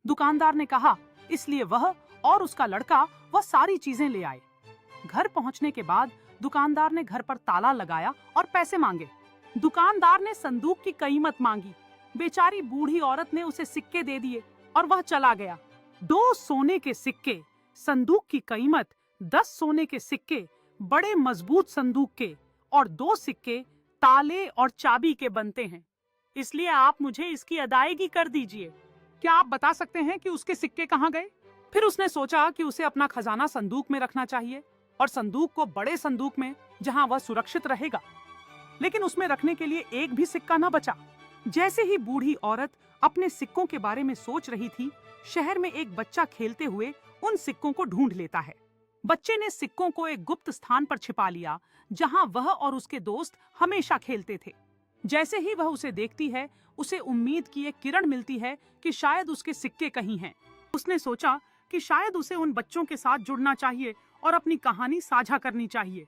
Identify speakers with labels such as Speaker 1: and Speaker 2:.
Speaker 1: दुकानदार ने कहा, इसलिए वह और उसका लड़का वह सारी चीजें ले आए। घर पहुंचने के बाद दुकानदार ने घर पर ताला लगाया और पैसे मांगे। दुकानदार ने संदूक की कीमत मांगी। बेचारी बूढ़ी औरत ने उसे सिक्के दे दिए और वह चला गया। 2 सोने के सिक्के, संदूक की कीमत 10 सोने के सिक्के, बड़े मजबूत संदूक के, और 2 सिक्के ताले और चाबी के बनते हैं। इसलिए आप मुझे इसकी अदायगी कर दीजिए। क्या आप बता सकते हैं कि उसके सिक्के कहाँ गए? फिर उसने सोचा कि उसे अपना खजाना संदूक में रखना चाहिए और संदूक को बड़े संदूक में, जहां वह सुरक्षित रहेगा। लेकिन उसमें रखने के लिए एक भी सिक्का न बचा। जैसे ही बूढ़ी औरत अपने सिक्कों के बारे में सोच रही थी, शहर में एक बच्चा खेलते हुए उन सिक्कों को ढूंढ लेता है। बच्चे ने सिक्कों को एक गुप्त स्थान पर छिपा लिया, जहां वह और उसके दोस्त हमेशा खेलते थे। जैसे ही वह उसे देखती है, उसे उम्मीद की एक किरण मिलती है कि शायद उसके सिक्के कहीं हैं। उसने सोचा कि शायद उसे उन बच्चों के साथ जुड़ना चाहिए और अपनी कहानी साझा करनी चाहिए।